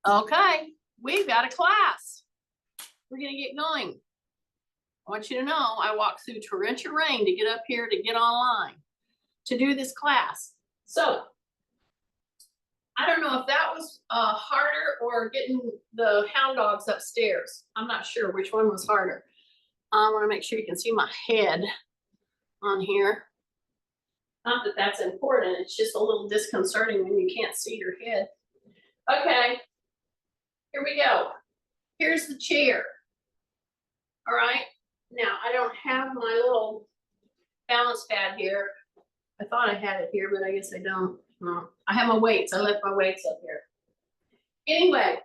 Okay, we've got a class. We're gonna get going. I want you to know I walked through torrential rain to get up here to get online to do this class. So I don't know if that was harder or getting the hound dogs upstairs. I'm not sure which one was harder. I want to make sure you can see my head on here. Not that that's important. It's just a little disconcerting when you can't see your head. Okay, here we go. Here's the chair. All right. Now I don't have my little balance pad here. I thought I had it here, but I guess I don't. No, I have my weights. I left my weights up here. Anyway,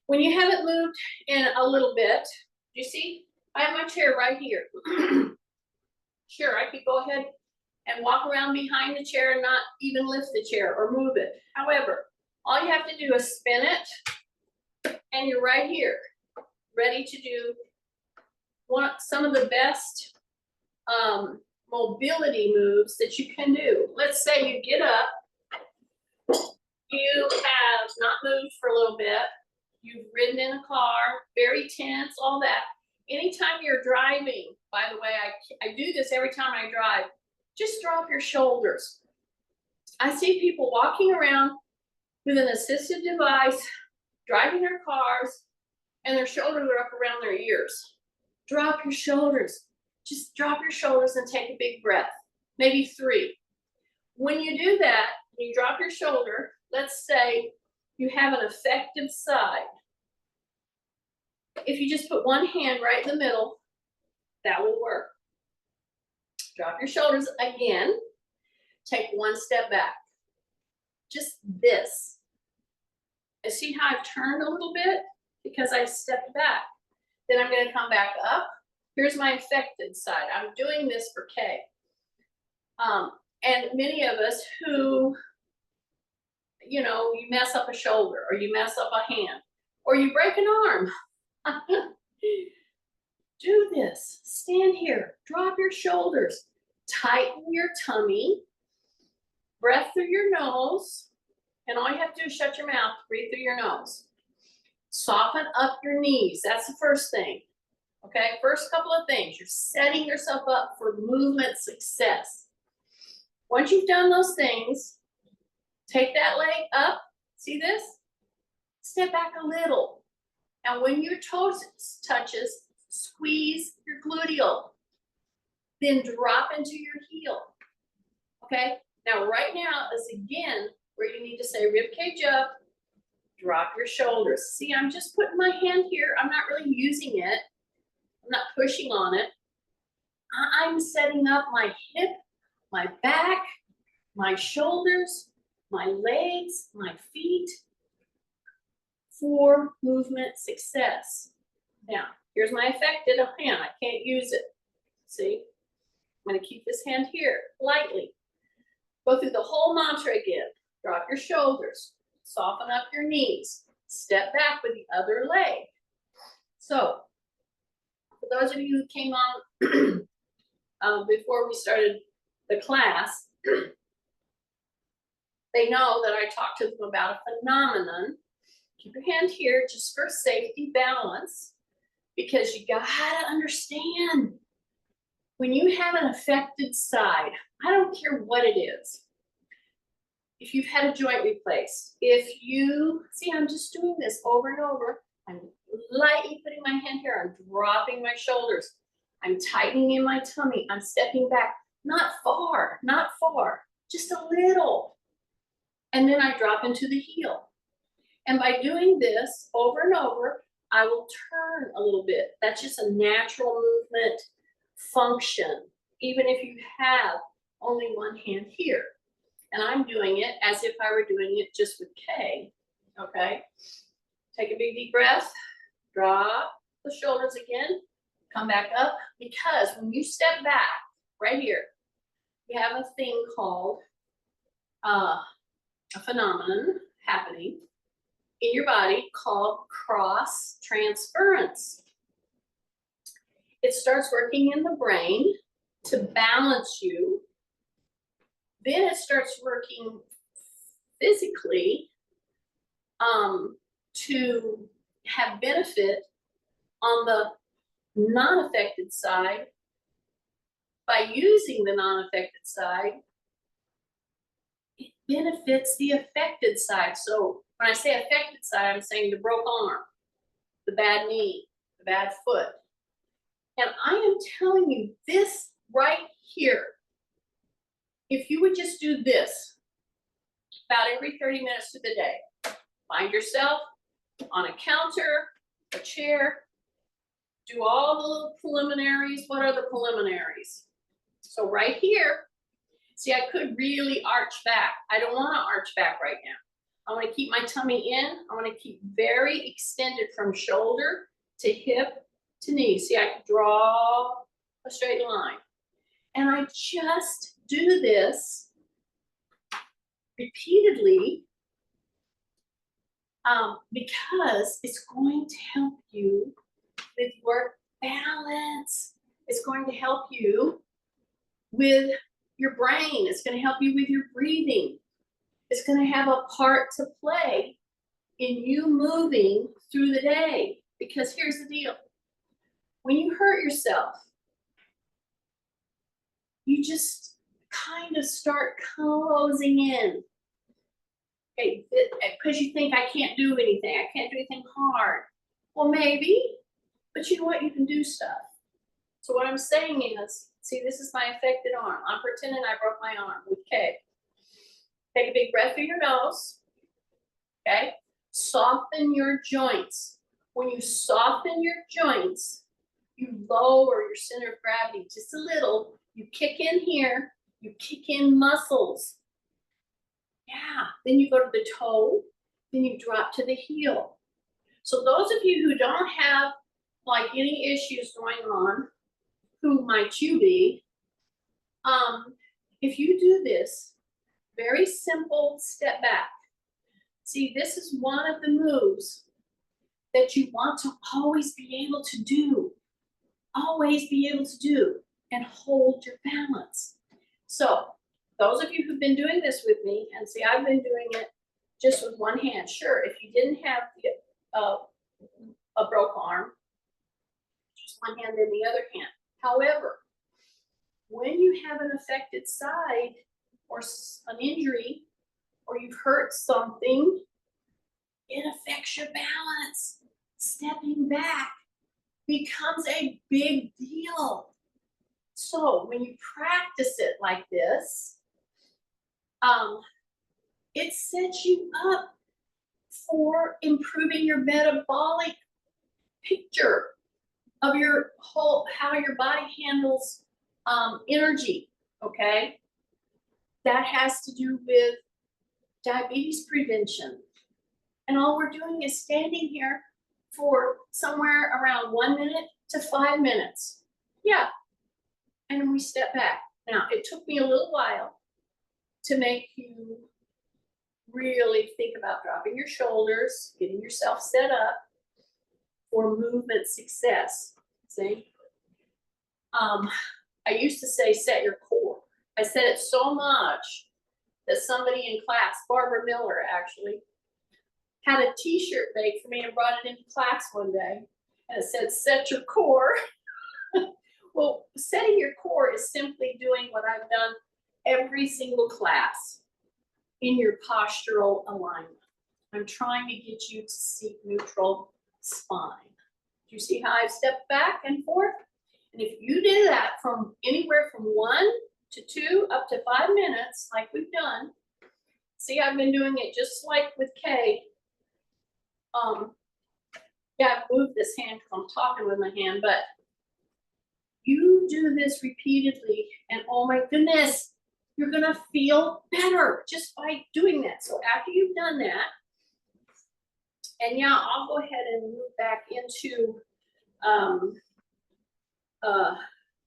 when you haven't moved in a little bit, you see, I have my chair right here. Sure, I could go ahead and walk around behind the chair and not even lift the chair or move it. However, all you have to do is spin it, and you're right here, ready to do some of the best mobility moves that you can do. Let's say you get up, you have not moved for a little bit, you've ridden in a car, very tense, all that. Anytime you're driving, by the way, I do this every time I drive, just drop your shoulders. I see people walking around with an assistive device, driving their cars, and their shoulders are up around their ears. Drop your shoulders. Just drop your shoulders and take a big breath, maybe 3. When you do that, you drop your shoulder, let's say you have an effective side. If you just put one hand right in the middle, that will work. Drop your shoulders again, take one step back. Just this. And see how I've turned a little bit? Because I stepped back. Then I'm going to come back up. Here's my affected side. I'm doing this for Kay. And many of us who, you know, you mess up a shoulder or you mess up a hand or you break an arm. Do this. Stand here. Drop your shoulders. Tighten your tummy. Breath through your nose. And all you have to do is shut your mouth. Breathe through your nose. Soften up your knees. That's the first thing. Okay, first couple of things. You're setting yourself up for movement success. Once you've done those things, take that leg up. See this? Step back a little. And when your toes touches, squeeze your gluteal. Then drop into your heel. Okay, now right now is again where you need to say rib cage up, drop your shoulders. See, I'm just putting my hand here. I'm not really using it. I'm not pushing on it. I'm setting up my hip, my back, my shoulders, my legs, my feet for movement success. Now, here's my affected hand. I can't use it. See? I'm going to keep this hand here lightly. Go through the whole mantra again. Drop your shoulders. Soften up your knees. Step back with the other leg. So, for those of you who came on before we started the class, they know that I talked to them about a phenomenon. Keep your hand here just for safety balance, because you gotta understand when you have an affected side, I don't care what it is. If you've had a joint replaced, if you, see, I'm just doing this over and over. I'm lightly putting my hand here. I'm dropping my shoulders. I'm tightening in my tummy. I'm stepping back, not far, just a little. And then I drop into the heel. And by doing this over and over, I will turn a little bit. That's just a natural movement function, even if you have only one hand here. And I'm doing it as if I were doing it just with Kay. Okay? Take a big deep breath. Drop the shoulders again. Come back up. Because when you step back, right here, you have a thing called a phenomenon happening in your body called cross transference. It starts working in the brain to balance you. Then it starts working physically to have benefit on the non-affected side. By using the non-affected side, it benefits the affected side. So when I say affected side, I'm saying the broke arm, the bad knee, the bad foot. And I am telling you this right here. If you would just do this about every 30 minutes of the day, find yourself on a counter, a chair, do all the little preliminaries. What are the preliminaries? So right here, see, I could really arch back. I don't want to arch back right now. I want to keep my tummy in. I want to keep very extended from shoulder to hip to knee. See, I could draw a straight line. And I just do this repeatedly because it's going to help you with your balance. It's going to help you with your brain. It's going to help you with your breathing. It's going to have a part to play in you moving through the day. Because here's the deal. When you hurt yourself, you just kind of start closing in. Okay, because you think, I can't do anything. I can't do anything hard. Well, maybe, but you know what? You can do stuff. So what I'm saying is, see, this is my affected arm. I'm pretending I broke my arm. Okay. Take a big breath through your nose. Okay. Soften your joints. When you soften your joints, you lower your center of gravity just a little. You kick in here. You kick in muscles. Yeah. Then you go to the toe. Then you drop to the heel. So those of you who don't have like any issues going on, who might you be? If you do this, very simple step back. See, this is one of the moves that you want to always be able to do. Always be able to do and hold your balance. So those of you who've been doing this with me, and see, I've been doing it just with one hand. Sure, if you didn't have a broke arm, just one hand in the other hand. However, when you have an affected side or an injury or you've hurt something, it affects your balance. Stepping back becomes a big deal. So when you practice it like this, it sets you up for improving your metabolic picture of your whole, how your body handles energy, okay? That has to do with diabetes prevention. And all we're doing is standing here for somewhere around 1 minute to 5 minutes. Yeah, and then we step back. Now, it took me a little while to make you really think about dropping your shoulders, getting yourself set up for movement success. See? I used to say, set your core. I said it so much that somebody in class, Barbara Miller actually, had a t-shirt made for me and brought it into class one day. And it said, set your core. Well, setting your core is simply doing what I've done every single class in your postural alignment. I'm trying to get you to seek neutral spine. Do you see how I've stepped back and forth? And if you do that from anywhere from 1 to 2 up to 5 minutes, like we've done, see, I've been doing it just like with Kay. Yeah, I've moved this hand because I'm talking with my hand, but you do this repeatedly, and oh my goodness, you're gonna feel better just by doing that. So after you've done that, and yeah, I'll go ahead and move back into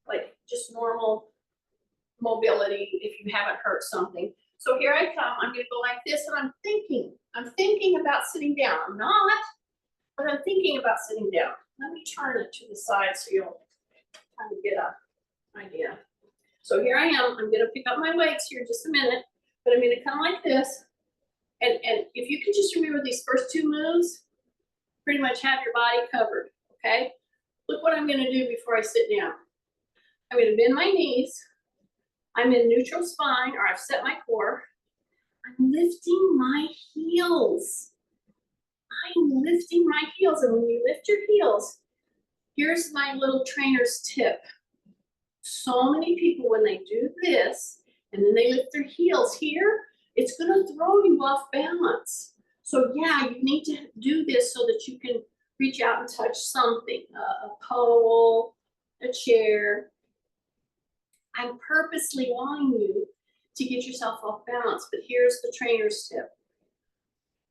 like just normal mobility if you haven't hurt something. So here I come, I'm gonna go like this, and I'm thinking about sitting down. I'm not, but I'm thinking about sitting down. Let me turn it to the side so you'll kind of get an idea. So here I am, I'm gonna pick up my weights here in just a minute, but I'm gonna come like this, And if you can just remember these first two moves, pretty much have your body covered, okay? Look what I'm gonna do before I sit down. I'm gonna bend my knees. I'm in neutral spine, or I've set my core. I'm lifting my heels. I'm lifting my heels, and when you lift your heels, here's my little trainer's tip. So many people, when they do this, and then they lift their heels here, it's gonna throw you off balance. So yeah, you need to do this so that you can reach out and touch something, a pole, a chair. I'm purposely wanting you to get yourself off balance, but here's the trainer's tip.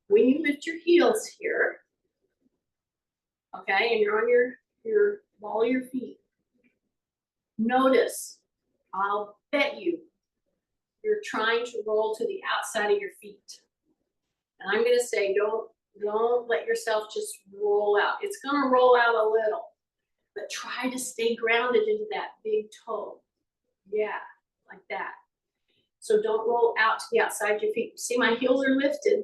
When you lift your heels here, okay, and you're on your ball of your feet, notice, I'll bet you're trying to roll to the outside of your feet. And I'm gonna say, don't let yourself just roll out. It's gonna roll out a little, but try to stay grounded into that big toe. Yeah, like that. So don't roll out to the outside of your feet. See, my heels are lifted.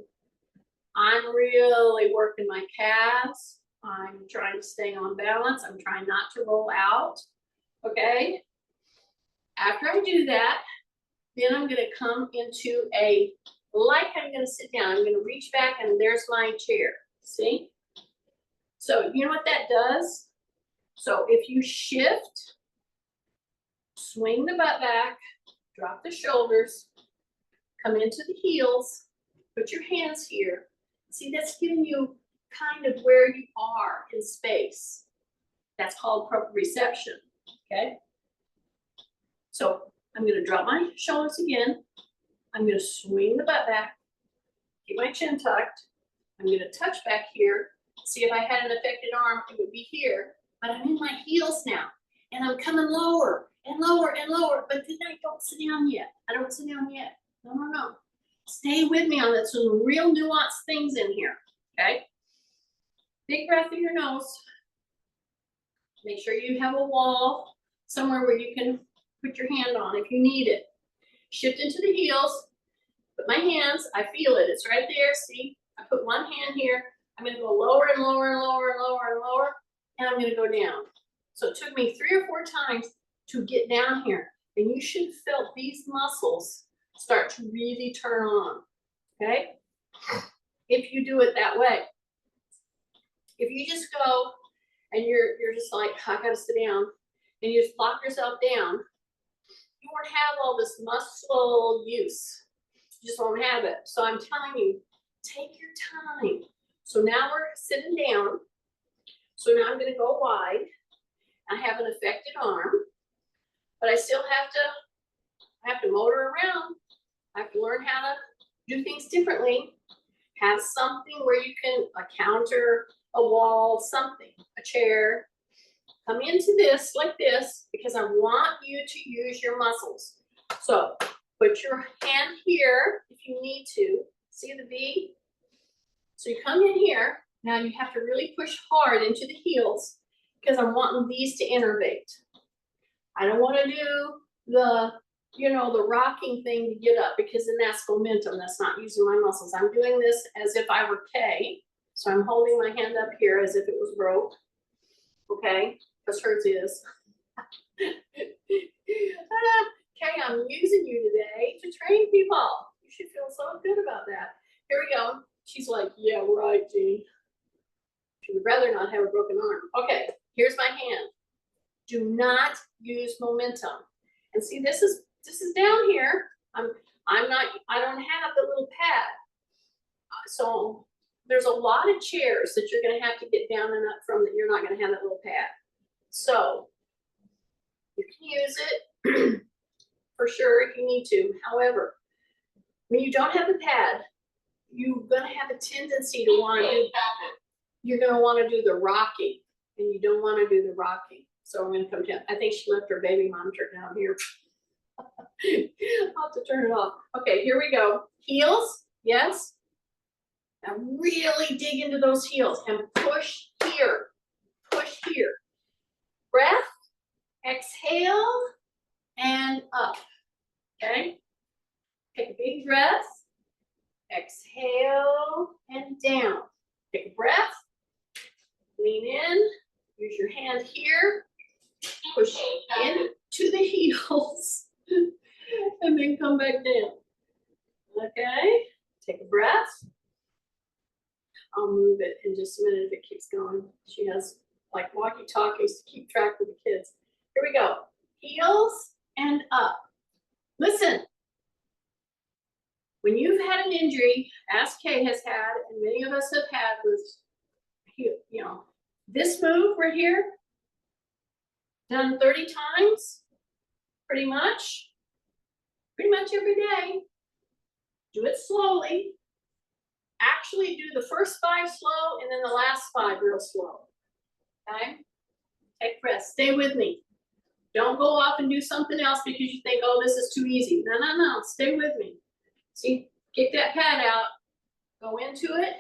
I'm really working my calves. I'm trying to stay on balance. I'm trying not to roll out, okay? After I do that, then I'm gonna come into like I'm gonna sit down. I'm gonna reach back and there's my chair, see? So you know what that does? So if you shift, swing the butt back, drop the shoulders, come into the heels, put your hands here. See, that's giving you kind of where you are in space. That's called proprioception, okay? So I'm gonna drop my shoulders again. I'm gonna swing the butt back, keep my chin tucked. I'm gonna touch back here. See, if I had an affected arm, it would be here, but I'm in my heels now, and I'm coming lower and lower and lower, but then I don't sit down yet. I don't sit down yet. No, no, no. Stay with me on that. Some real nuanced things in here, okay? Big breath through your nose. Make sure you have a wall somewhere where you can put your hand on if you need it. Shift into the heels. Put my hands, I feel it, it's right there, see? I put one hand here. I'm gonna go lower and lower and lower and lower and lower, and I'm gonna go down. So it took me 3 or 4 times to get down here. And you should feel these muscles start to really turn on, okay? If you do it that way. If you just go and you're just like, I gotta sit down, and you just lock yourself down, you won't have all this muscle use. You just won't have it. So I'm telling you, take your time. So now we're sitting down. So now I'm gonna go wide. I have an affected arm, but I still have to motor around. I have to learn how to do things differently. Have something where you can, a counter, a wall, something, a chair. Come into this like this because I want you to use your muscles. So put your hand here if you need to. See the V? So you come in here. Now you have to really push hard into the heels because I'm wanting these to innervate. I don't want to do the, the rocking thing to get up because then that's momentum. That's not using my muscles. I'm doing this as if I were Kay. So I'm holding my hand up here as if it was rope. Okay, because hers is. Kay, I'm using you today to train people. You should feel so good about that. Here we go. She's like, yeah, right, Jean. She would rather not have a broken arm. Okay, here's my hand. Do not use momentum. And see, this is down here. I don't have the little pad. So there's a lot of chairs that you're gonna have to get down and up from that you're not gonna have that little pad. So you can use it for sure if you need to. However, when you don't have the pad, you're gonna have a tendency to you're gonna wanna do the rocking, and you don't wanna do the rocking. So I'm gonna come down. I think she left her baby monitor down here. I'll have to turn it off. Okay, here we go. Heels, yes. Now really dig into those heels and push here. Push here. Breath, exhale, and up. Okay? Take a big breath. Exhale and down. Take a breath. Lean in. Use your hand here. Push into the heels. And then come back down. Okay? Take a breath. I'll move it in just a minute if it keeps going. She has like walkie-talkies to keep track of the kids. Here we go. Heels and up. Listen. When you've had an injury, as Kay has had, and many of us have had with, you know, this move right here, done 30 times, pretty much every day. Do it slowly. Actually do the first 5 slow and then the last 5 real slow. Okay? Take breath. Stay with me. Don't go off and do something else because you think, oh, this is too easy. No, no, no. Stay with me. See, get that pad out. Go into it.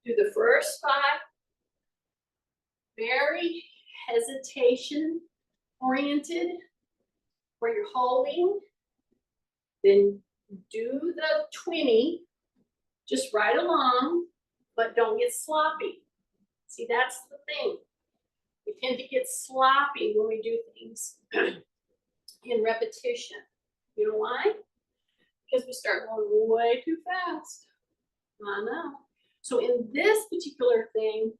Do the first 5. Very hesitation oriented, where you're holding. Then do the 20. Just right along, but don't get sloppy. See, that's the thing. We tend to get sloppy when we do things in repetition. You know why? Because we start going way too fast. I know. So in this particular thing,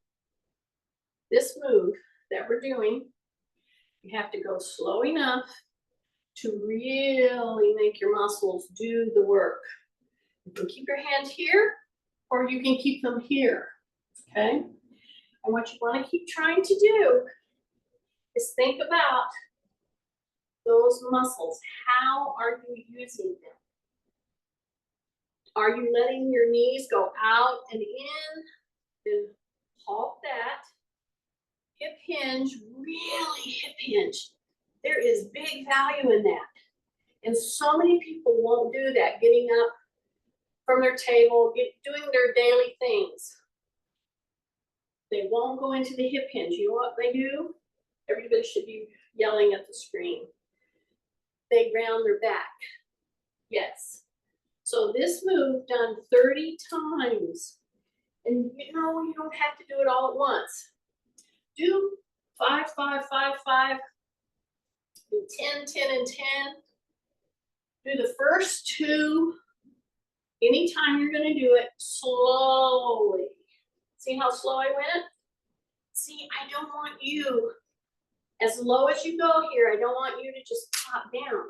this move that we're doing, you have to go slow enough to really make your muscles do the work. You can keep your hands here, or you can keep them here, okay? And what you want to keep trying to do is think about those muscles. How are you using them? Are you letting your knees go out and in? Then halt that. Hip hinge, really hip hinge. There is big value in that. And so many people won't do that, getting up from their table, doing their daily things. They won't go into the hip hinge. You know what they do? Everybody should be yelling at the screen. They round their back. Yes. So this move done 30 times. And you know, you don't have to do it all at once. Do 5, 5, 5, 5. Do 10, 10, and 10. Do the first 2. Anytime you're going to do it, slowly. See how slow I went? See, I don't want you, as low as you go here, I don't want you to just pop down.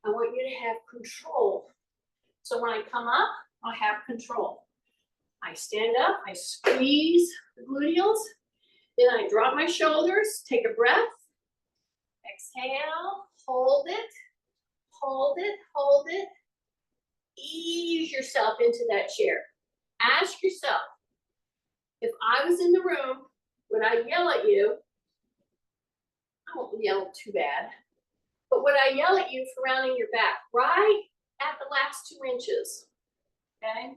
I want you to have control. So when I come up, I'll have control. I stand up, I squeeze the gluteals, then I drop my shoulders, take a breath, exhale, hold it, hold it, hold it. Ease yourself into that chair. Ask yourself, if I was in the room, would I yell at you? I won't yell too bad, but would I yell at you for rounding your back right at the last 2 inches? Okay?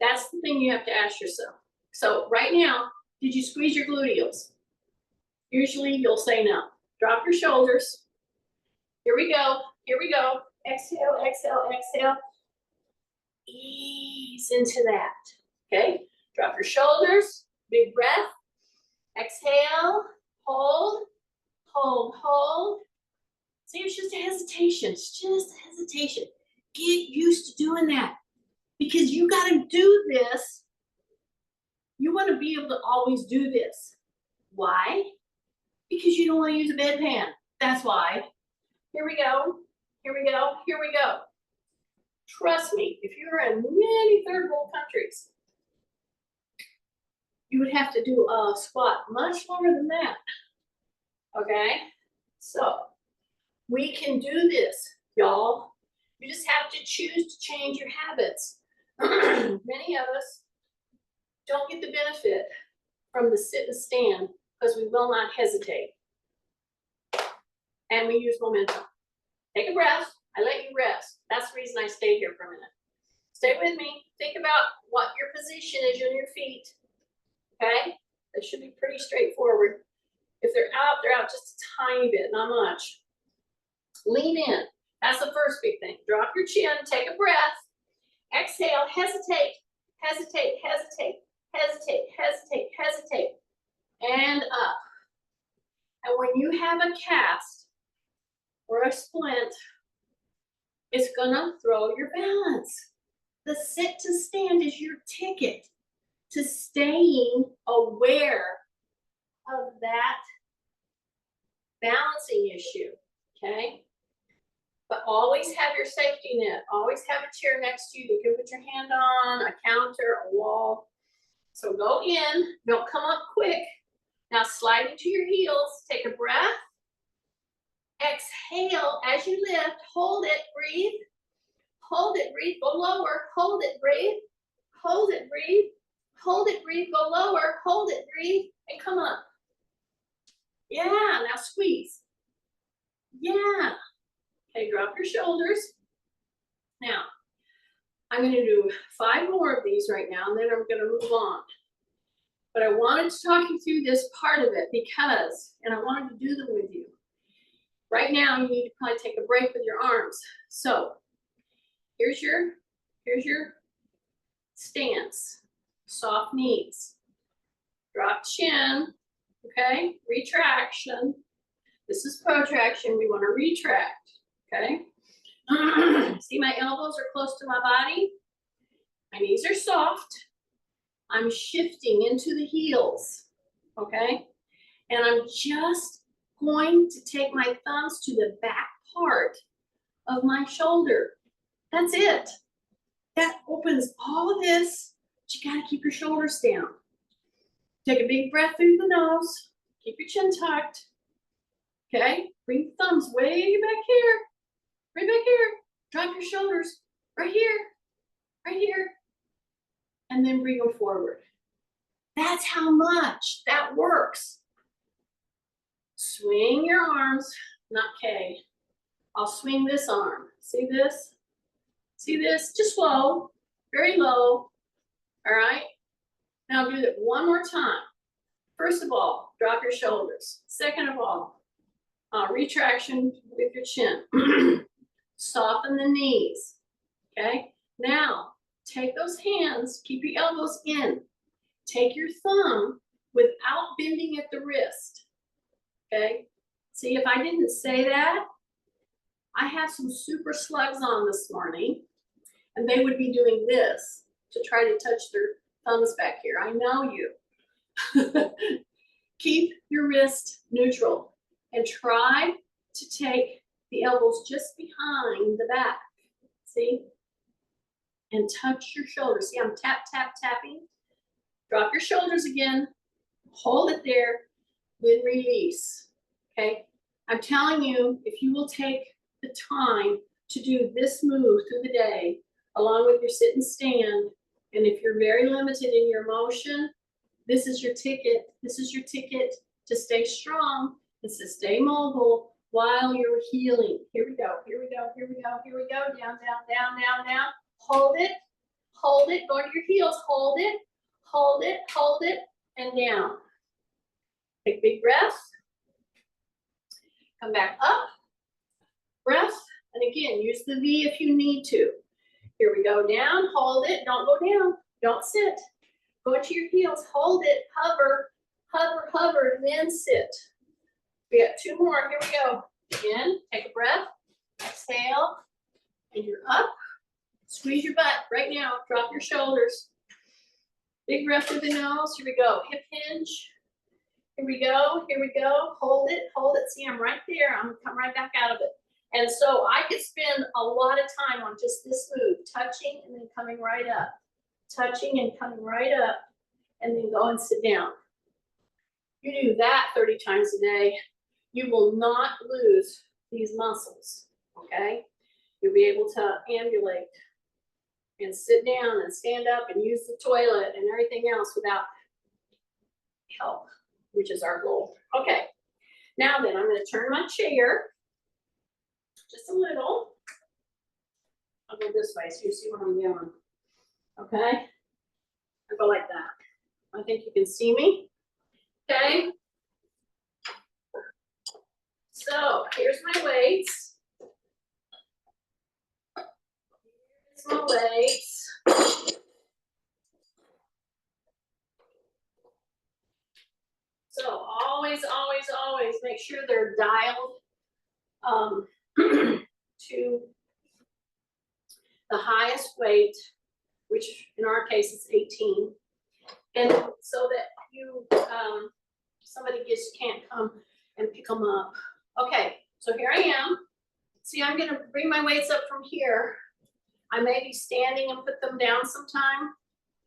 That's the thing you have to ask yourself. So right now, did you squeeze your gluteals? Usually you'll say no. Drop your shoulders. Here we go. Here we go. Exhale, exhale, exhale. Ease into that. Okay? Drop your shoulders. Big breath. Exhale. Hold. Hold. Hold. See, it's just a hesitation. It's just a hesitation. Get used to doing that. Because you got to do this. You want to be able to always do this. Why? Because you don't want to use a bedpan. That's why. Here we go. Here we go. Here we go. Trust me, if you're in many third world countries, you would have to do a squat much lower than that. Okay? So, we can do this, y'all. You just have to choose to change your habits. Many of us don't get the benefit from the sit and stand because we will not hesitate. And we use momentum. Take a breath. I let you rest. That's the reason I stayed here for a minute. Stay with me. Think about what your position is on your feet. Okay? That should be pretty straightforward. If they're out just a tiny bit, not much. Lean in. That's the first big thing. Drop your chin, take a breath, Exhale, hesitate, hesitate, hesitate, hesitate, hesitate, hesitate, and up. And when you have a cast or a splint, it's gonna throw your balance. The sit to stand is your ticket to staying aware of that balancing issue, okay? But always have your safety net. Always have a chair next to you you can put your hand on, a counter, a wall. So go in, don't come up quick. Now slide into your heels, take a breath. Exhale as you lift, hold it, breathe. Hold it, breathe, go lower, hold it, breathe. Hold it, breathe. Hold it, breathe, go lower, hold it, breathe, and come up. Yeah, now squeeze. Yeah. Okay, drop your shoulders. Now, I'm gonna do 5 more of these right now, and then I'm gonna move on. But I wanted to talk you through this part of it because, and I wanted to do them with you. Right now, you need to probably take a break with your arms. So, here's your stance. Soft knees. Drop chin, okay? Retraction. This is protraction, we wanna retract, okay? See, my elbows are close to my body. My knees are soft. I'm shifting into the heels, okay? And I'm just going to take my thumbs to the back part of my shoulder. That's it. That opens all of this, but you gotta keep your shoulders down. Take a big breath through the nose. Keep your chin tucked. Okay? Bring the thumbs way back here. Right back here. Drop your shoulders. Right here. Right here. And then bring them forward. That's how much that works. Swing your arms, not K. I'll swing this arm. See this? See this? Just low, very low. All right? Now do it one more time. First of all, drop your shoulders. Second of all, retraction with your chin. Soften the knees. Okay? Now, take those hands, keep your elbows in. Take your thumb without bending at the wrist. Okay? See, if I didn't say that, I have some super slugs on this morning, and they would be doing this to try to touch their thumbs back here. I know you. Keep your wrist neutral and try to take the elbows just behind the back. See? And touch your shoulders. See, I'm tap, tap, tapping. Drop your shoulders again. Hold it there. Then release. Okay? I'm telling you, if you will take the time to do this move through the day, along with your sit and stand, and if you're very limited in your motion, this is your ticket. This is your ticket to stay strong and to stay mobile while you're healing. Here we go, here we go, here we go, here we go. Down, down, down, down, down. Hold it, go to your heels, hold it, hold it, hold it, and down. Take a big breath. Come back up, breath, and again, use the V if you need to. Here we go, down, hold it, don't go down, don't sit. Go to your heels, hold it, hover, hover, hover, then sit. We got 2 more, here we go. Again, take a breath, exhale, and you're up. Squeeze your butt right now, drop your shoulders. Big breath through the nose, here we go, hip hinge. Here we go, hold it, see I'm right there, I'm gonna come right back out of it. And so I could spend a lot of time on just this move, touching and then coming right up. Touching and coming right up, and then go and sit down. You do that 30 times a day, you will not lose these muscles, okay? You'll be able to ambulate and sit down and stand up and use the toilet and everything else without help, which is our goal. Okay, now then I'm going to turn my chair just a little. I'll go this way so you see what I'm doing. Okay, I'll go like that. I think you can see me. Okay, so here's my weights. Here's my weights. So always, always, always make sure they're dialed to the highest weight, which in our case is 18. And so that you, somebody just can't come and pick them up. Okay, so here I am. See, I'm gonna bring my weights up from here. I may be standing and put them down sometime,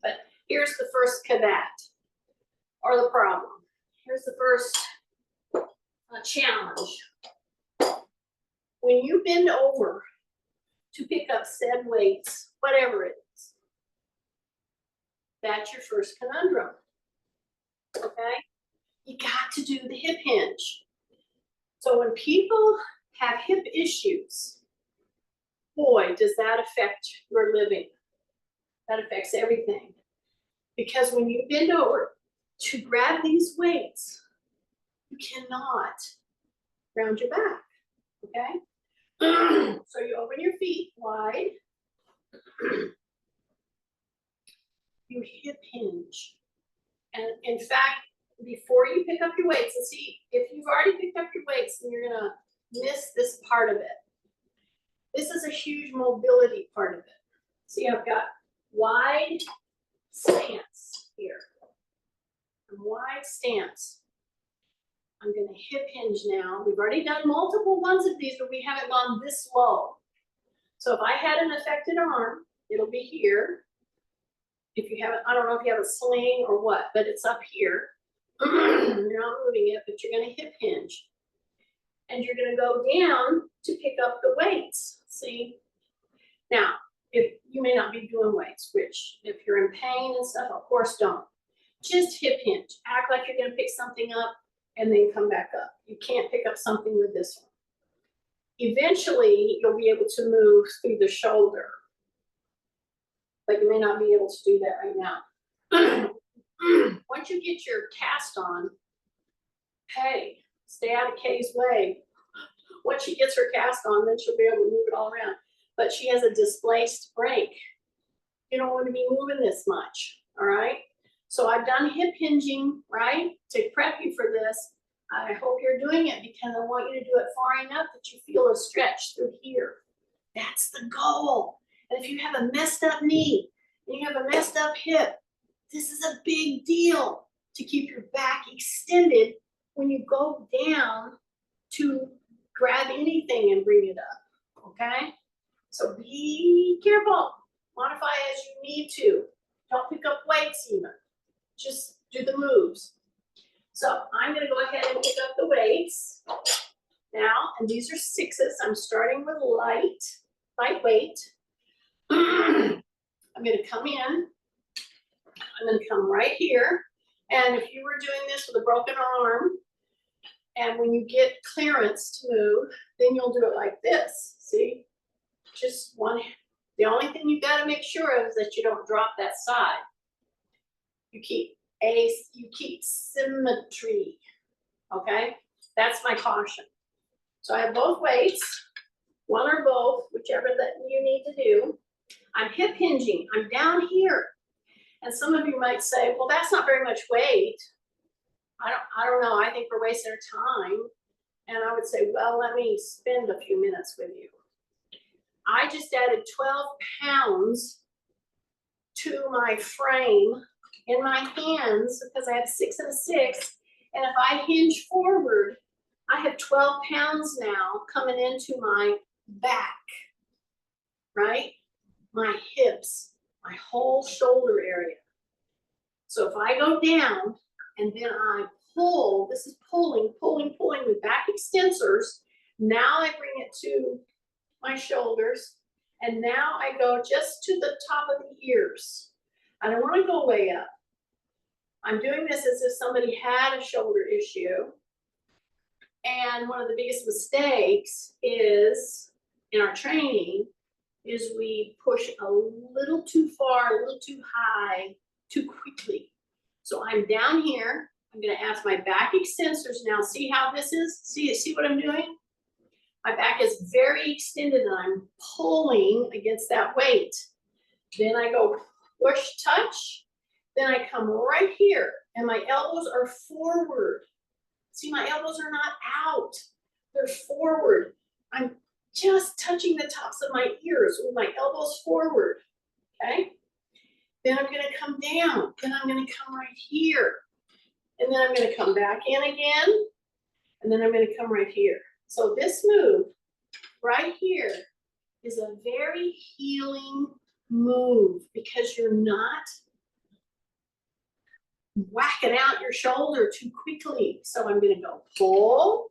but here's the first caveat or the problem. Here's the first challenge. When you bend over to pick up said weights, whatever it is, that's your first conundrum, okay? You got to do the hip hinge. So when people have hip issues, boy, does that affect your living. That affects everything. Because when you bend over to grab these weights, you cannot round your back, okay? So you open your feet wide. You hip hinge. And in fact, before you pick up your weights, and see, if you've already picked up your weights, then you're gonna miss this part of it. This is a huge mobility part of it. See, I've got wide stance here. Wide stance. I'm gonna hip hinge now. We've already done multiple ones of these, but we haven't gone this low. So if I had an affected arm, it'll be here. If you have, I don't know if you have a sling or what, but it's up here. You're not moving it, but you're gonna hip hinge. And you're gonna go down to pick up the weights, see? Now, if you may not be doing weights, which if you're in pain and stuff, of course don't. Just hip hinge, act like you're gonna pick something up and then come back up. You can't pick up something with this one. Eventually, you'll be able to move through the shoulder, but you may not be able to do that right now. Once you get your cast on, hey, stay out of Kay's way. Once she gets her cast on, then she'll be able to move it all around. But she has a displaced brake. You don't want to be moving this much, all right? So I've done hip hinging, right, to prep you for this. I hope you're doing it because I want you to do it far enough that you feel a stretch through here. That's the goal. And if you have a messed up knee and you have a messed up hip, this is a big deal to keep your back extended when you go down to grab anything and bring it up, okay? So be careful. Modify as you need to. Don't pick up weights even. Just do the moves. So I'm gonna go ahead and pick up the weights now, and these are 6s. I'm starting with lightweight. I'm gonna come in. I'm gonna come right here. And if you were doing this with a broken arm, and when you get clearance to move, then you'll do it like this, see? Just one, the only thing you gotta make sure of is that you don't drop that side. You keep symmetry, okay? That's my caution. So I have both weights, one or both, whichever that you need to do. I'm hip hinging, I'm down here. And some of you might say, well, that's not very much weight. I don't know, I think we're wasting our time. And I would say, well, let me spend a few minutes with you. I just added 12 pounds to my frame in my hands because I have 6 and a 6. And if I hinge forward, I have 12 pounds now coming into my back, right? My hips, my whole shoulder area. So if I go down and then I pull, this is pulling with back extensors. Now I bring it to my shoulders, and now I go just to the top of the ears. I don't want to go way up. I'm doing this as if somebody had a shoulder issue. And one of the biggest mistakes is in our training is we push a little too far, a little too high, too quickly. So I'm down here. I'm going to ask my back extensors now. See how this is? See what I'm doing? My back is very extended and I'm pulling against that weight. Then I go push, touch. Then I come right here and my elbows are forward. See, my elbows are not out. They're forward. I'm just touching the tops of my ears with my elbows forward, okay? Then I'm gonna come down. Then I'm gonna come right here. And then I'm gonna come back in again. And then I'm gonna come right here. So this move right here is a very healing move because you're not whacking out your shoulder too quickly. So I'm gonna go pull.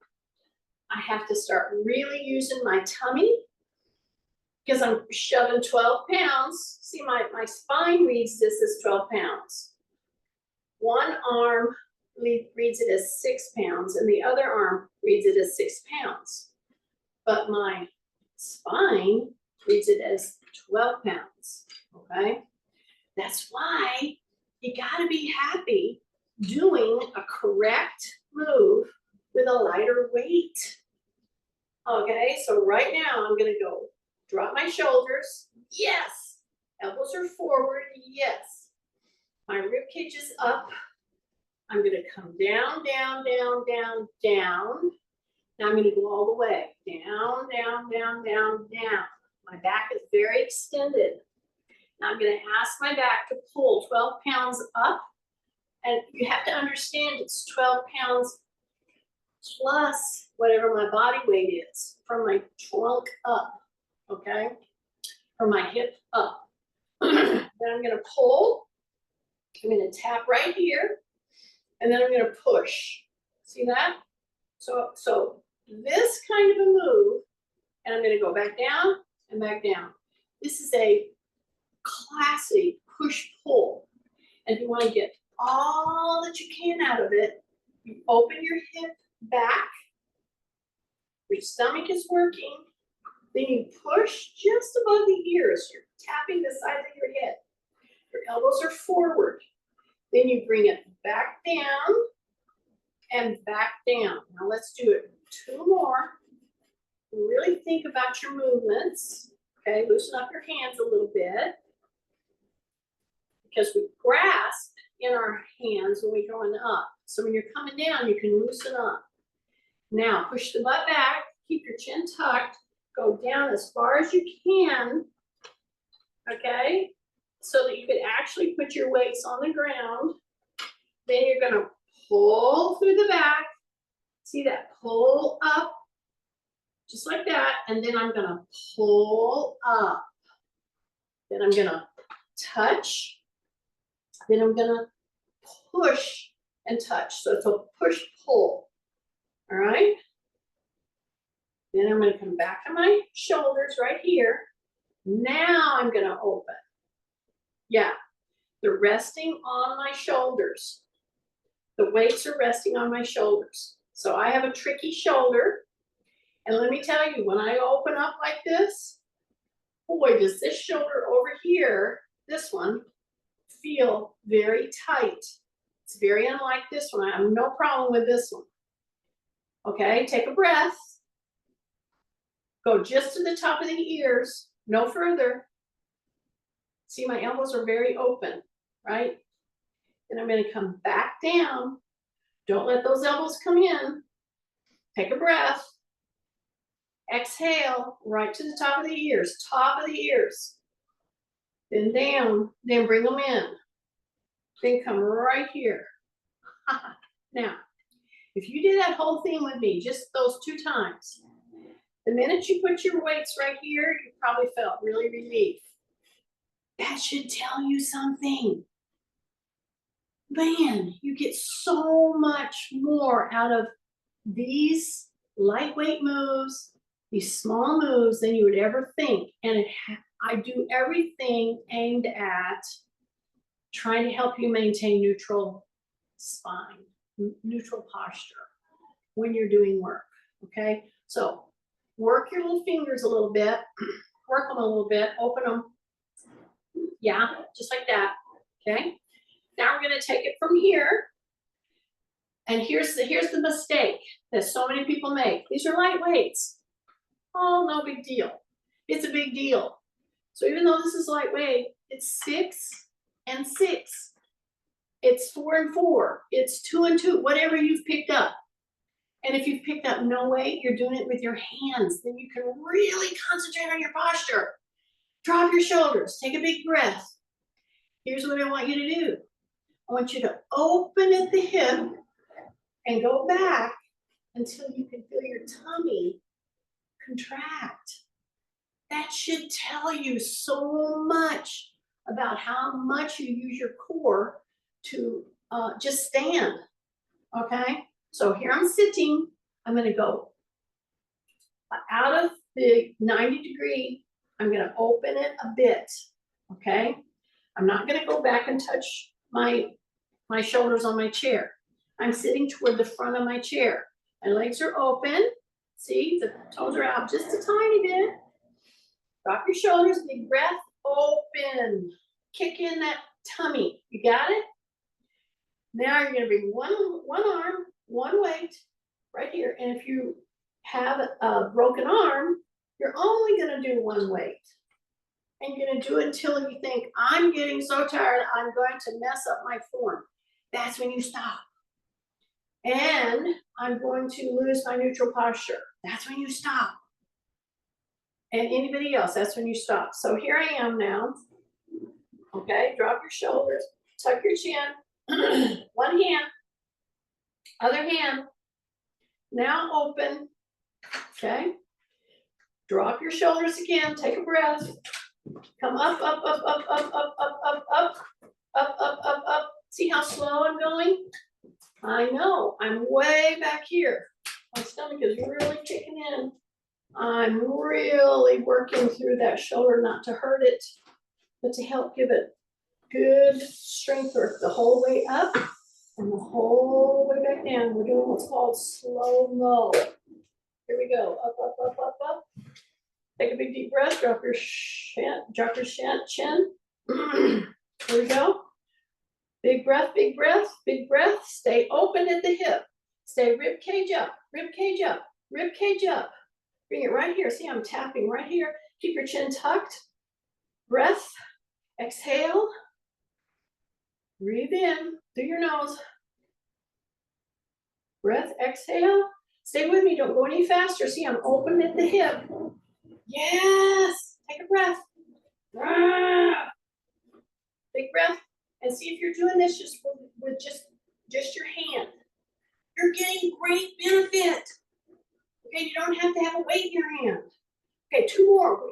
I have to start really using my tummy because I'm shoving 12 pounds. See, my spine reads this as 12 pounds. One arm reads it as 6 pounds and the other arm reads it as 6 pounds. But my spine reads it as 12 pounds, okay? That's why you gotta be happy doing a correct move with a lighter weight. Okay, so right now I'm gonna go drop my shoulders, yes. Elbows are forward, yes. My rib cage is up. I'm gonna come down, down, down, down, down. Now I'm gonna go all the way, down, down, down, down, down. My back is very extended. Now I'm gonna ask my back to pull 12 pounds up. And you have to understand it's 12 pounds plus whatever my body weight is from my trunk up, okay? From my hip up. Then I'm gonna pull. I'm gonna tap right here. And then I'm gonna push. See that? So this kind of a move, and I'm gonna go back down and back down. This is a classic push-pull. And if you wanna get all that you can out of it, you open your hip back, your stomach is working, then you push just above the ears. You're tapping the sides of your head. Your elbows are forward. Then you bring it back down and back down. Now let's do it 2 more. Really think about your movements. Okay, loosen up your hands a little bit. Because we grasp in our hands when we're going up. So when you're coming down, you can loosen up. Now push the butt back, keep your chin tucked, go down as far as you can, okay? So that you could actually put your weights on the ground. Then you're gonna pull through the back. See that? Pull up, just like that. And then I'm gonna pull up. Then I'm gonna touch. Then I'm gonna push and touch. So it's a push-pull, all right? Then I'm gonna come back to my shoulders right here. Now I'm gonna open. Yeah, they're resting on my shoulders. The weights are resting on my shoulders. So I have a tricky shoulder. And let me tell you, when I open up like this, boy, does this shoulder over here, this one, feel very tight. It's very unlike this one. I have no problem with this one. Okay, take a breath. Go just to the top of the ears, no further. See, my elbows are very open, right? Then I'm gonna come back down. Don't let those elbows come in. Take a breath. Exhale, right to the top of the ears, Then down, then bring them in. Then come right here. Now, if you did that whole thing with me, just those 2 times, the minute you put your weights right here, you probably felt really relief. That should tell you something. Man, you get so much more out of these lightweight moves, these small moves than you would ever think. And I do everything aimed at trying to help you maintain neutral spine, neutral posture when you're doing work, okay? So work your little fingers a little bit, work them a little bit, open them. Yeah, just like that, okay? Now we're gonna take it from here. And here's the mistake that so many people make. These are light weights. Oh, no big deal. It's a big deal. So even though this is lightweight, It's 6 and 6. It's 4 and 4. It's 2 and 2, whatever you've picked up. And if you've picked up no weight, you're doing it with your hands. Then you can really concentrate on your posture. Drop your shoulders. Take a big breath. Here's what I want you to do. I want you to open at the hip and go back until you can feel your tummy contract. That should tell you so much about how much you use your core to just stand, okay? So here I'm sitting, I'm gonna go out of the 90 degree, I'm gonna open it a bit, okay? I'm not gonna go back and touch my shoulders on my chair. I'm sitting toward the front of my chair. My legs are open. See, the toes are out just a tiny bit. Drop your shoulders, big breath, open. Kick in that tummy. You got it? Now you're gonna bring one arm, one weight right here. And if you have a broken arm, you're only gonna do one weight. And you're gonna do it until you think, I'm getting so tired, I'm going to mess up my form. That's when you stop. And I'm going to lose my neutral posture. That's when you stop. And anybody else, that's when you stop. So here I am now. Okay, drop your shoulders, tuck your chin, one hand, other hand. Now open, okay? Drop your shoulders again, take a breath. Come up, up, up, up, up, up, up, up, up, up, up, up, up. See how slow I'm going? I know, I'm way back here. My stomach is really kicking in. I'm really working through that shoulder, not to hurt it, but to help give it good strength work the whole way up and the whole way back down. We're doing what's called slow-mo. Here we go, up, up, up, up, up. Take a big deep breath, drop your chin. Here we go. Big breath, big breath, big breath. Stay open at the hip. Stay rib cage up, rib cage up, rib cage up. Bring it right here. See, I'm tapping right here. Keep your chin tucked. Breath. Exhale. Breathe in through your nose. Breath. Exhale. Stay with me. Don't go any faster. See, I'm open at the hip. Yes. Take a breath. Big breath. And see if you're doing this just with just your hand. You're getting great benefit. Okay, you don't have to have a weight in your hand. Okay, two more.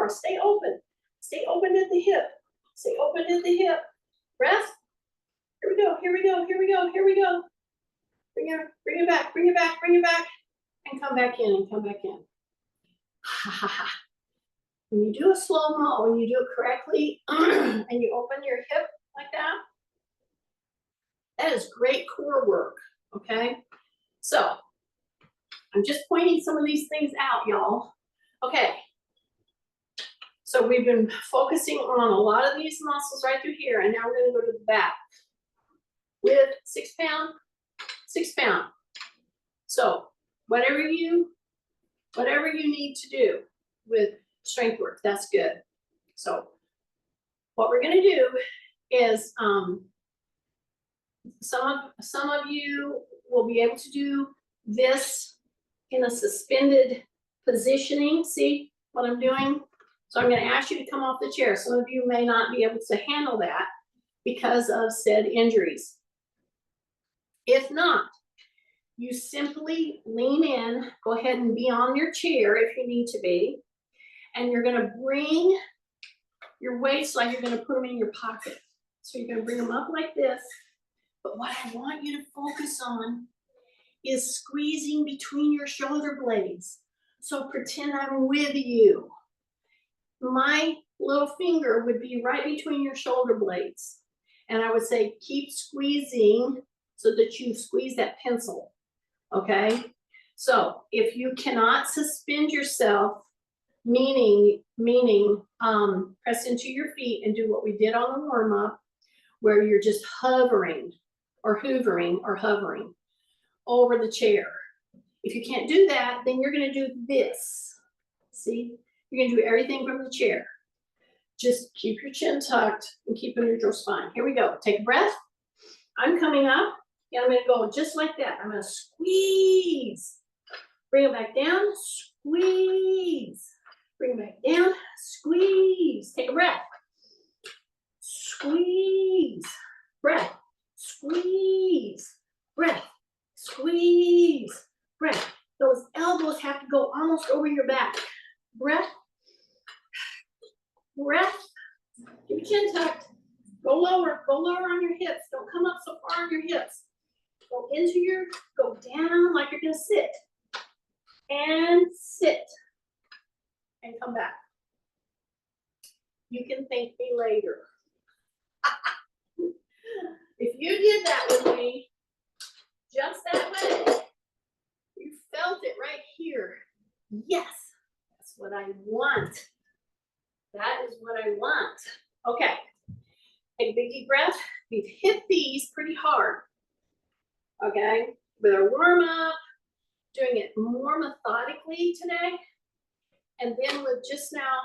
Stay open. Stay open at the hip. Stay open at the hip. Breath. Here we go, here we go, here we go, here we go. Bring it back, bring it back, bring it back. And come back in and come back in. Ha ha ha. When you do a slow-mo, when you do it correctly, and you open your hip like that, that is great core work, okay? So, I'm just pointing some of these things out, y'all. Okay. So we've been focusing on a lot of these muscles right through here, and now we're gonna go to the back with 6 pound, 6 pound. So whatever you need to do with strength work, that's good. So what we're gonna do is some of you will be able to do this in a suspended positioning. See what I'm doing? So I'm going to ask you to come off the chair. Some of you may not be able to handle that because of said injuries. If not, you simply lean in, go ahead and be on your chair if you need to be, and you're going to bring your weights like you're going to put them in your pocket. So you're going to bring them up like this. But what I want you to focus on is squeezing between your shoulder blades. So pretend I'm with you. My little finger would be right between your shoulder blades. And I would say, keep squeezing so that you squeeze that pencil, okay? So if you cannot suspend yourself, meaning press into your feet and do what we did on the warm-up, where you're just hovering or hoovering or hovering over the chair. If you can't do that, then you're gonna do this. See, you're gonna do everything from the chair. Just keep your chin tucked and keep a neutral spine. Here we go. Take a breath. I'm coming up, and I'm gonna go just like that. I'm gonna squeeze. Bring it back down, squeeze. Bring it back down, squeeze. Take a breath. Squeeze. Breath. Squeeze. Breath. Squeeze. Breath. Those elbows have to go almost over your back. Breath. Breath. Keep your chin tucked. Go lower on your hips. Don't come up so far on your hips. Go down like you're gonna sit. And sit. And come back. You can thank me later. If you did that with me, just that way, you felt it right here. Yes, that's what I want. That is what I want. Okay, take a big deep breath. We've hit these pretty hard. Okay, with our warm up, doing it more methodically today. And then with just now,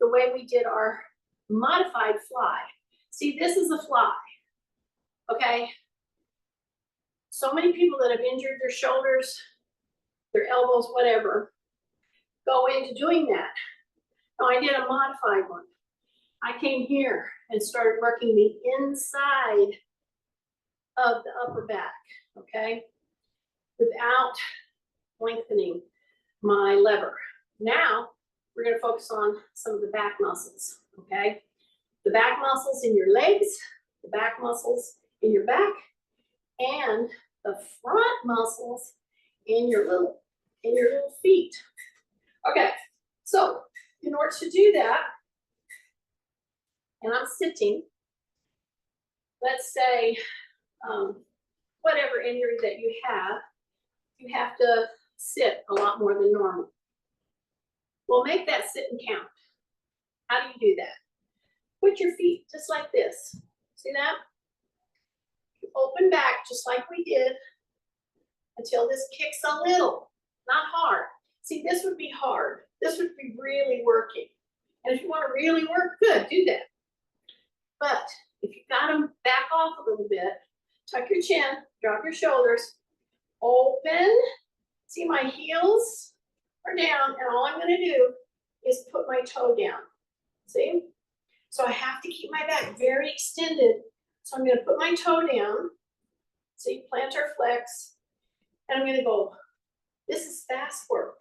the way we did our modified fly. See, this is a fly, okay? So many people that have injured their shoulders, their elbows, whatever, go into doing that. Now I did a modified one. I came here and started working the inside of the upper back, okay? Without lengthening my lever. Now, we're gonna focus on some of the back muscles, okay? The back muscles in your legs, the back muscles in your back, and the front muscles in your little feet. Okay, so in order to do that, and I'm sitting, let's say, whatever injury that you have to sit a lot more than normal. Well, make that sit and count. How do you do that? Put your feet just like this. See that? Open back just like we did until this kicks a little, not hard. See, this would be hard. This would be really working. And if you want to really work, good, do that. But if you got them back off a little bit, tuck your chin, drop your shoulders, open. See, my heels are down, and all I'm going to do is put my toe down. See? So I have to keep my back very extended. So I'm going to put my toe down. See, plantar flex. And I'm going to go. This is fast work.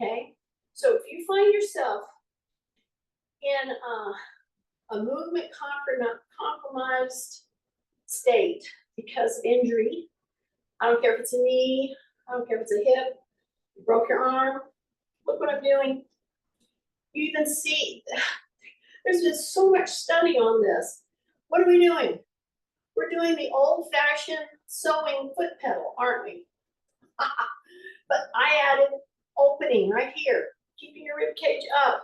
Okay? So if you find yourself in a movement compromised state because of injury, I don't care if it's a knee, I don't care if it's a hip, you broke your arm, look what I'm doing. You even see, there's been so much study on this. What are we doing? We're doing the old-fashioned sewing foot pedal, aren't we? But I added opening right here, keeping your rib cage up.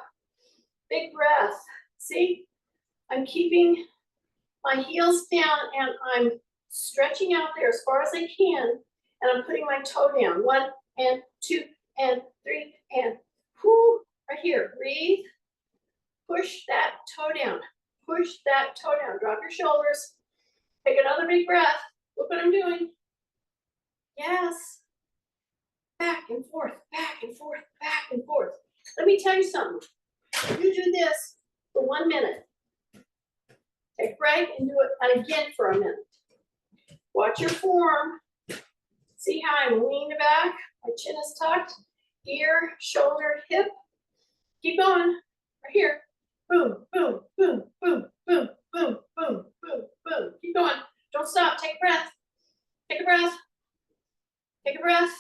Big breath. See? I'm keeping my heels down and I'm stretching out there as far as I can, and I'm putting my toe down. 1 and 2 and 3 and whoo, right here. Breathe. Push that toe down. Push that toe down. Drop your shoulders. Take another big breath. Look what I'm doing. Yes. Back and forth, back and forth, back and forth. Let me tell you something. You do this for 1 minute. Take a break and do it again for a minute. Watch your form. See how I'm leaning back? My chin is tucked. Ear, shoulder, hip. Keep going. Right here. Boom, boom, boom, boom, boom, boom, boom, boom, boom. Keep going. Don't stop. Take a breath. Take a breath. Take a breath.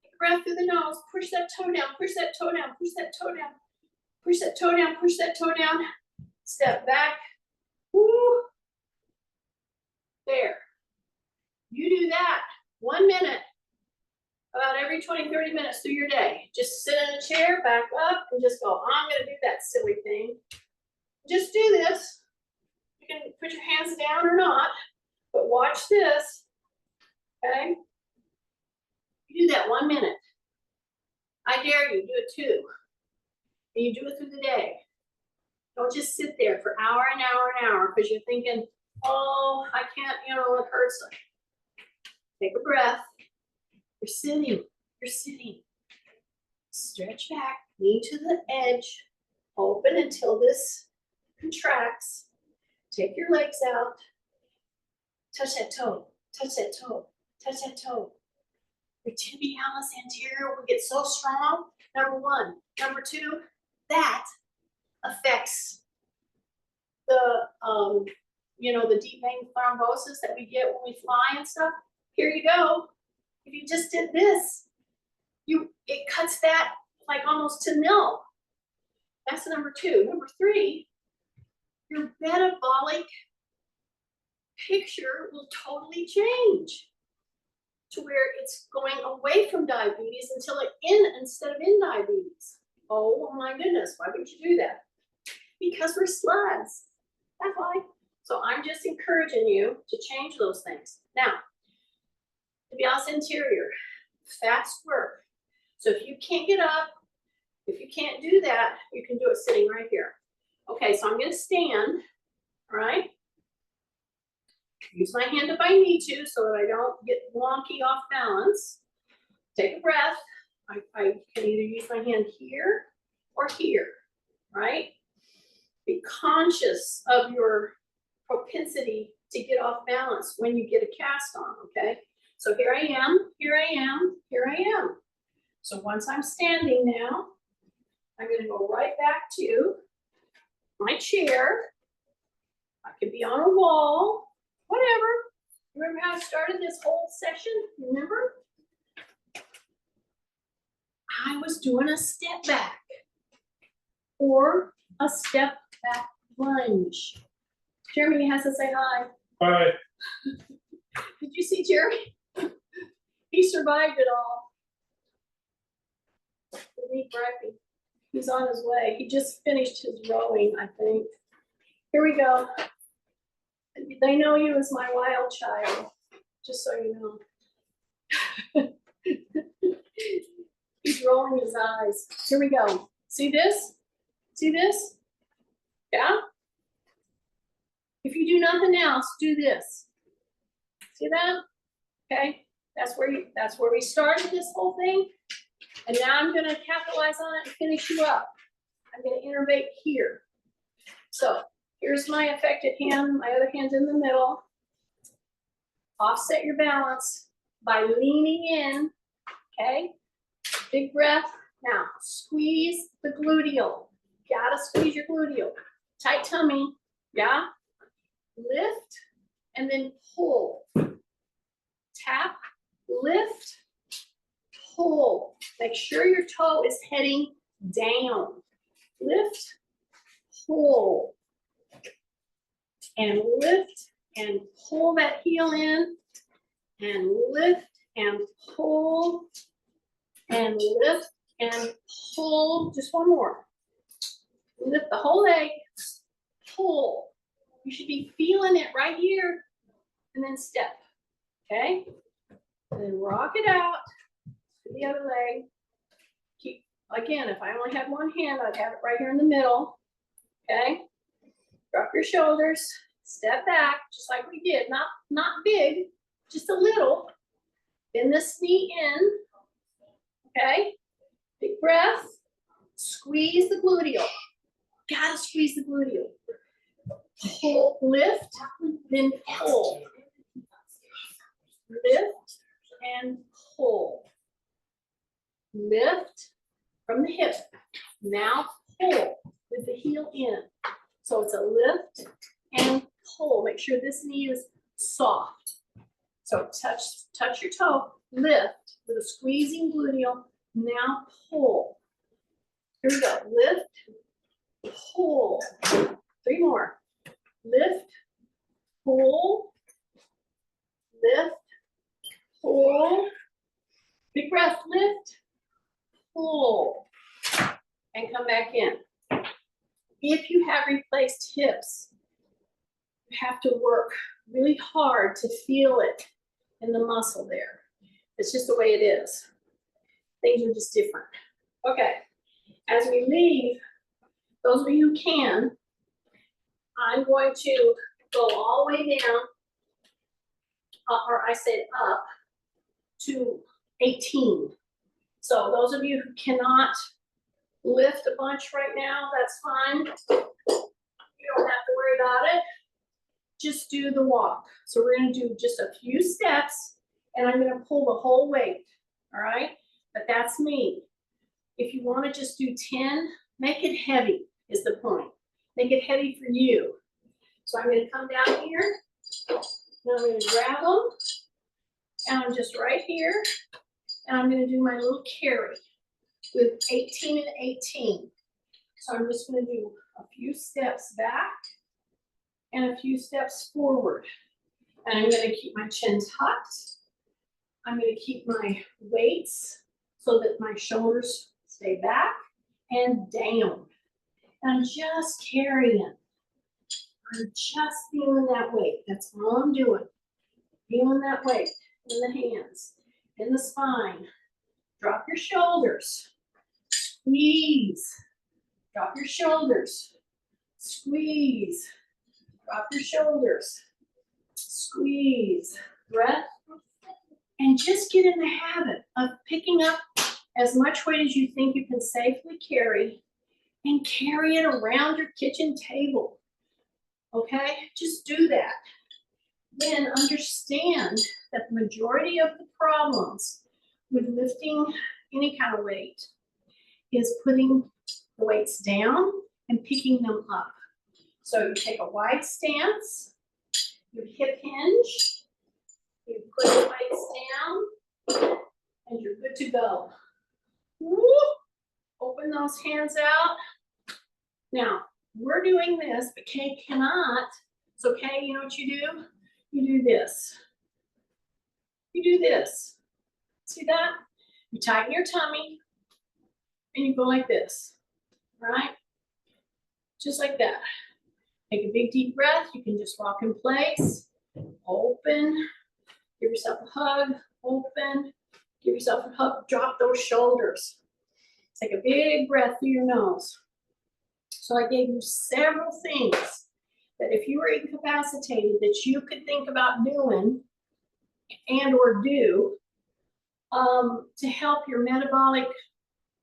Take a breath through the nose. Push that toe down. Push that toe down. Push that toe down. Push that toe down. Push that toe down. Step back. Woo. There. You do that 1 minute about every 20, 30 minutes through your day. Just sit in a chair, back up, and just go, I'm going to do that silly thing. Just do this. You can put your hands down or not, but watch this. Okay? You do that 1 minute. I dare you, do it 2. And you do it through the day. Don't just sit there for hour and hour and hour because you're thinking, oh, I can't, it hurts. Take a breath. You're sitting. Stretch back, lean to the edge, open until this contracts. Take your legs out. Touch that toe, touch that toe, touch that toe. Your tibialis anterior will get so strong, number one. Number two, that affects the, the deep vein thrombosis that we get when we fly and stuff. Here you go. If you just did this, it cuts that like almost to nil. That's number two. Number three, your metabolic picture will totally change to where it's going away from diabetes instead of in diabetes. Oh my goodness, why would you do that? Because we're slugs. That's why. So I'm just encouraging you to change those things. Now, tibialis anterior, fast work. So if you can't get up, if you can't do that, you can do it sitting right here. Okay, so I'm going to stand, all right? Use my hand if I need to so that I don't get wonky off balance. Take a breath. I can either use my hand here or here, right? Be conscious of your propensity to get off balance when you get a cast on, okay? So here I am, here I am, here I am. So once I'm standing now, I'm going to go right back to my chair. I could be on a wall, whatever. Remember how I started this whole session? Remember? I was doing a step back or a step back lunge. Jeremy has to say hi. Hi. Did you see Jeremy? He survived it all. He's on his way. He just finished his rowing, I think. Here we go. They know you as my wild child, just so you know. He's rolling his eyes. Here we go. See this? See this? Yeah? If you do nothing else, do this. See that? Okay? That's where we started this whole thing. And now I'm going to capitalize on it and finish you up. I'm going to innervate here. So here's my affected hand. My other hand's in the middle. Offset your balance by leaning in. Okay? Big breath. Now squeeze the gluteal. Gotta squeeze your gluteal. Tight tummy. Yeah? Lift and then pull. Tap, lift, pull. Make sure your toe is heading down. Lift, pull. And lift and pull that heel in. And lift and pull. And lift and pull. Just one more. Lift the whole leg. Pull. You should be feeling it right here. And then step. Okay? And then rock it out to the other leg. Keep, again, if I only had one hand, I'd have it right here in the middle. Okay? Drop your shoulders. Step back, just like we did. Not big, just a little. Bend this knee in. Okay? Big breath. Squeeze the gluteal. Gotta squeeze the gluteal. Pull, lift, then pull. Lift and pull. Lift from the hip. Now pull with the heel in. So it's a lift and pull. Make sure this knee is soft. So touch your toe. Lift with a squeezing gluteal. Now pull. Here we go. Lift, pull. 3 more. Lift, pull, lift, pull. Big breath, lift, pull, and come back in. If you have replaced hips, you have to work really hard to feel it in the muscle there. It's just the way it is. Things are just different. Okay, as we leave, those of you who can, I'm going to go all the way down, or I said up to 18. So those of you who cannot lift a bunch right now, that's fine. You don't have to worry about it. Just do the walk. So we're gonna do just a few steps and I'm gonna pull the whole weight, all right? But that's me. If you wanna just do 10, make it heavy is the point. Make it heavy for you. So I'm gonna come down here, and I'm gonna grab them, and I'm just right here, and I'm gonna do my little carry with 18 and 18. So I'm just gonna do a few steps back and a few steps forward. And I'm gonna keep my chin tucked. I'm gonna keep my weights so that my shoulders stay back and down. And I'm just carrying. I'm just feeling that weight. That's all I'm doing. Feeling that weight in the hands, in the spine. Drop your shoulders. Squeeze. Drop your shoulders. Squeeze. Drop your shoulders. Squeeze. Breath. And just get in the habit of picking up as much weight as you think you can safely carry and carry it around your kitchen table. Okay? Just do that. Then understand that the majority of the problems with lifting any kind of weight is putting the weights down and picking them up. So you take a wide stance, you hip hinge, you put the weights down, and you're good to go. Woo! Open those hands out. Now, we're doing this, but Kay cannot. So Kay, you know what you do? You do this. You do this. See that? You tighten your tummy, and you go like this, right? Just like that. Take a big deep breath. You can just rock in place. Open. Give yourself a hug. Open. Give yourself a hug. Drop those shoulders. Take a big breath through your nose. So I gave you several things that if you were incapacitated that you could think about doing and or do to help your metabolic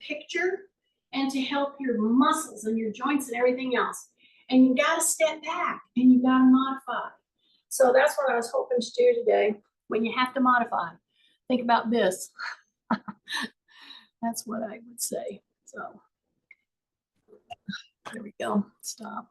picture and to help your muscles and your joints and everything else. And you got to step back and you got to modify. So that's what I was hoping to do today. When you have to modify, think about this. That's what I would say. So there we go. Stop.